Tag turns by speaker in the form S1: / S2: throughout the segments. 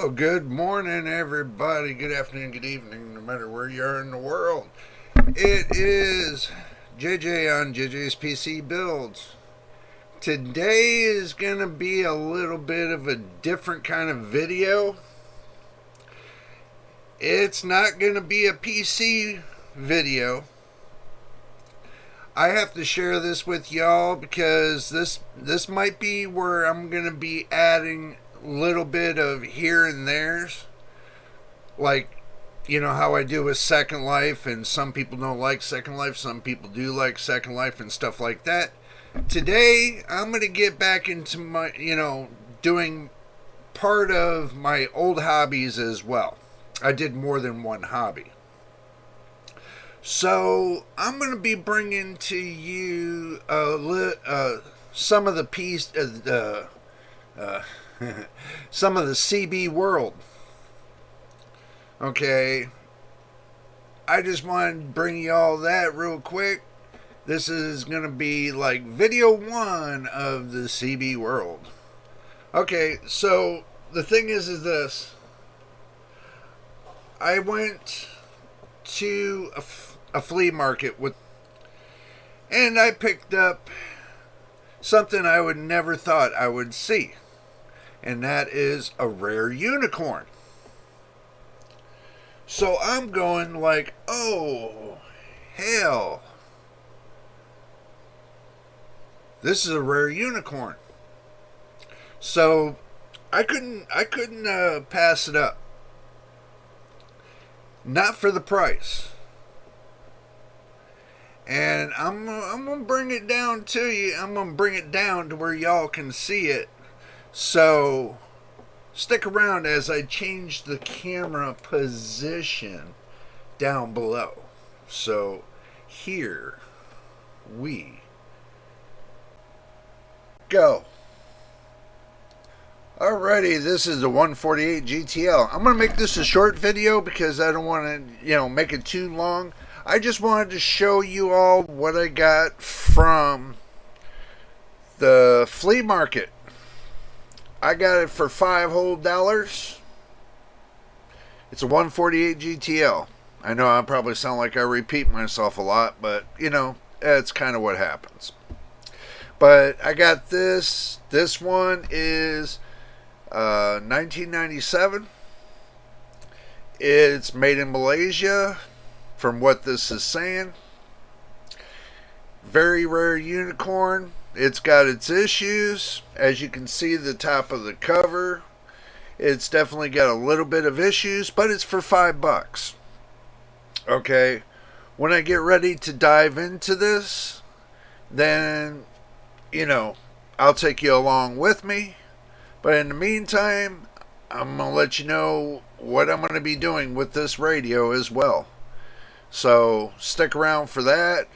S1: Well, good morning, everybody. Good afternoon, good evening, no matter where you are in the world. It is JJ on JJ's PC Builds. Today is going to be a little bit of a different kind of video. It's not going to be a PC video. I have to share this with y'all because this might be where I'm going to be adding a little bit of here and there's, like, you know how I do with Second Life, and some people don't like Second Life, some people do like Second Life and stuff like that. Today I'm going to get back into my, doing part of my old hobbies as well. I did more than one hobby. So I'm going to be bringing to you some of the some of the CB world. Okay, I just wanted to bring you all that real quick. This is going to be like video one of the CB world. Okay, so the thing is this. I went to a flea market and I picked up something I would never thought I would see, and that is a rare unicorn. So I'm going like, oh, hell. This is a rare unicorn. So I couldn't pass it up. Not for the price. And I'm going to bring it down to you. I'm going to bring it down to where y'all can see it. So stick around as I change the camera position down below. So here we go. Alrighty, this is the 148 GTL. I'm going to make this a short video because I don't want to, make it too long. I just wanted to show you all what I got from the flea market. I got it for $5 whole. It's a 148 GTL. I know I probably sound like I repeat myself a lot, but that's kind of what happens. But I got this. This one is 1997. It's made in Malaysia, from what this is saying. Very rare unicorn. It's got its issues. As you can see, the top of the cover, it's definitely got a little bit of issues, but it's for $5. Okay, when I get ready to dive into this, then I'll take you along with me. But in the meantime, I'm going to let you know what I'm going to be doing with this radio as well. So stick around for that.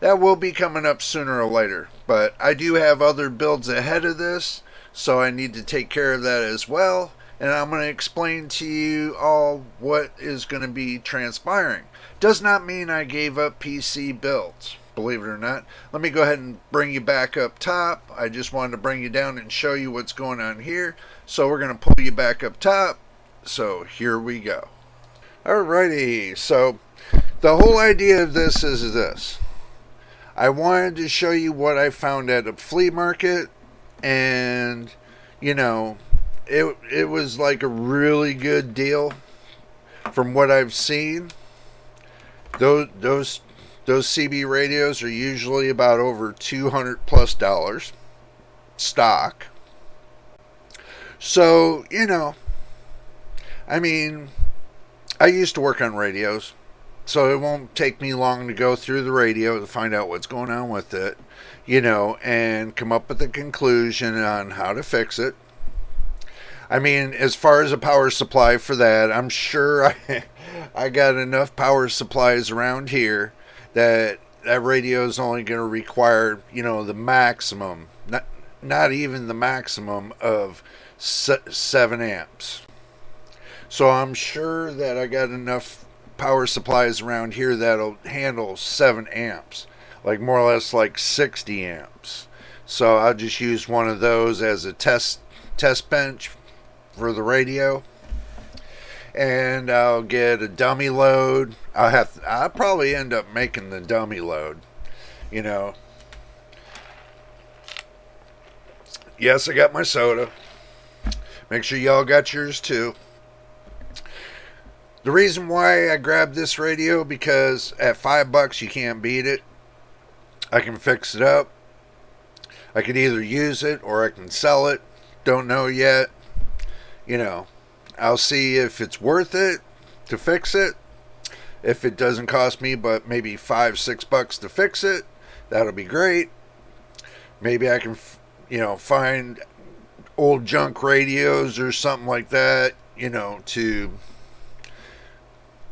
S1: That will be coming up sooner or later. But I do have other builds ahead of this, so I need to take care of that as well. And I'm going to explain to you all what is going to be transpiring. Does not mean I gave up PC builds, believe it or not. Let me go ahead and bring you back up top. I just wanted to bring you down and show you what's going on here. So we're going to pull you back up top. So here we go. Alrighty, so the whole idea of this is this. I wanted to show you what I found at a flea market, and it was like a really good deal from what I've seen. Those CB radios are usually about over $200+ stock. So I used to work on radios, so it won't take me long to go through the radio to find out what's going on with it, and come up with a conclusion on how to fix it. As far as a power supply for that, I'm sure I got enough power supplies around here that radio is only going to require, the maximum, not even the maximum of 7 amps. So I'm sure that I got enough power supplies around here that'll handle 7 amps, like more or less like 60 amps. So I'll just use one of those as a test bench for the radio. and I'll get a dummy load. I'll probably end up making the dummy load, you know. Yes, I got my soda. Make sure y'all got yours too. The reason why I grabbed this radio, because at $5 you can't beat it. I can fix it up. I could either use it or I can sell it. Don't know yet. You know, I'll see if it's worth it to fix it. If it doesn't cost me but maybe $5-6 to fix it, that'll be great. Maybe I can, find old junk radios or something like that, to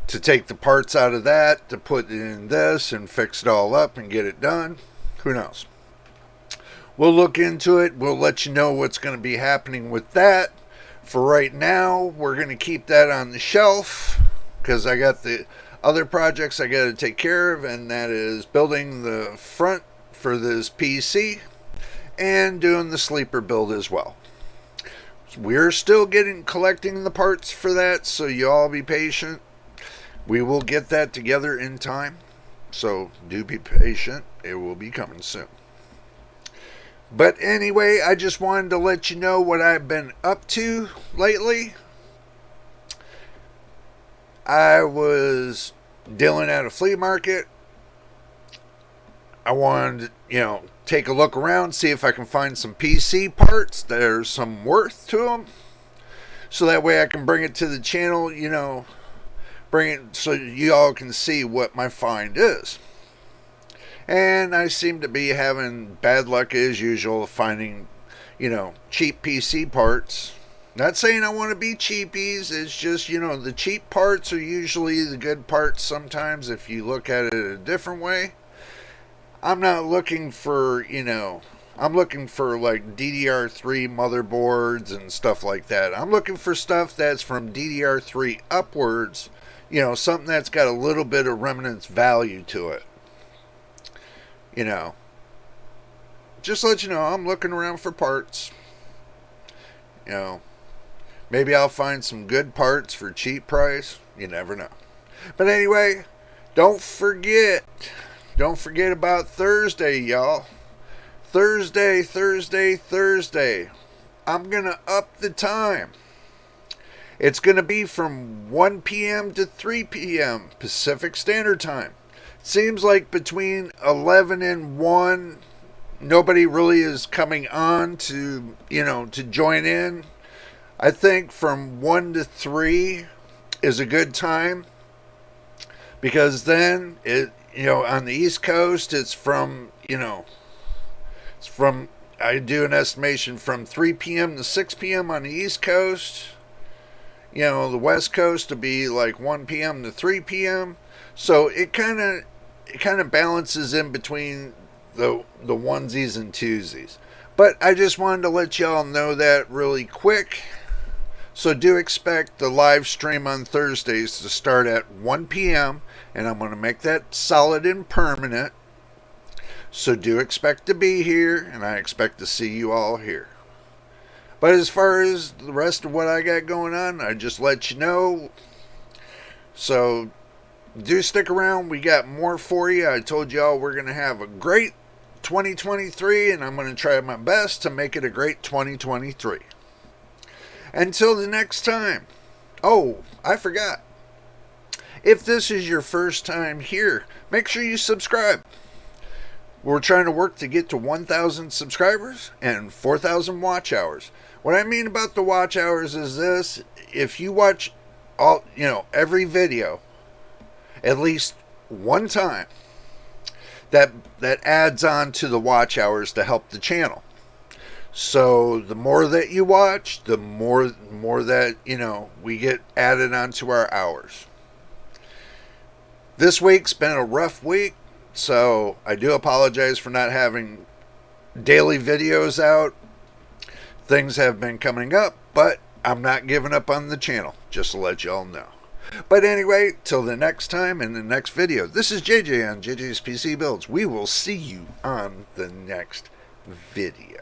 S1: take the parts out of that, to put it in this and fix it all up and get it done. Who knows? We'll look into it. We'll let you know what's going to be happening with that. For right now, we're going to keep that on the shelf because I got the other projects I got to take care of, and that is building the front for this PC and doing the sleeper build as well. We're still collecting the parts for that, so you all be patient. We will get that together in time, so do be patient. It will be coming soon. But anyway, I just wanted to let you know what I've been up to lately. I was dealing at a flea market. I wanted to, take a look around, see if I can find some PC parts that are some worth to them. So that way I can bring it to the channel, bring it so you all can see what my find is. And I seem to be having bad luck as usual finding, cheap PC parts. Not saying I want to be cheapies. It's just, the cheap parts are usually the good parts sometimes if you look at it a different way. I'm not looking for, I'm looking for like DDR3 motherboards and stuff like that. I'm looking for stuff that's from DDR3 upwards, something that's got a little bit of remnants value to it. Just let you know, I'm looking around for parts. Maybe I'll find some good parts for cheap price. You never know. But anyway, don't forget about Thursday, y'all. Thursday. I'm going to up the time. It's going to be from 1 p.m. to 3 p.m. Pacific Standard Time. Seems like between 11 and 1, nobody really is coming on to, to join in. I think from 1 to 3 is a good time, because then it, on the East Coast, it's from, I do an estimation from 3 p.m. to 6 p.m. on the East Coast. The West Coast to be like 1 p.m. to 3 p.m. So it kind of balances in between the onesies and twosies. But I just wanted to let y'all know that really quick. So do expect the live stream on Thursdays to start at 1 p.m. and I'm going to make that solid and permanent. So do expect to be here, and I expect to see you all here. But as far as the rest of what I got going on, I just let you know. So do stick around. We got more for you. I told y'all we're going to have a great 2023, and I'm going to try my best to make it a great 2023. Until the next time. Oh, I forgot. If this is your first time here, make sure you subscribe. We're trying to work to get to 1,000 subscribers and 4,000 watch hours. What I mean about the watch hours is this: if you watch every video at least one time, that adds on to the watch hours to help the channel. So the more that you watch, the more that we get added onto our hours. This week's been a rough week, so I do apologize for not having daily videos out. Things have been coming up, but I'm not giving up on the channel, just to let y'all know. But anyway, till the next time in the next video, this is JJ on JJ's PC Builds. We will see you on the next video.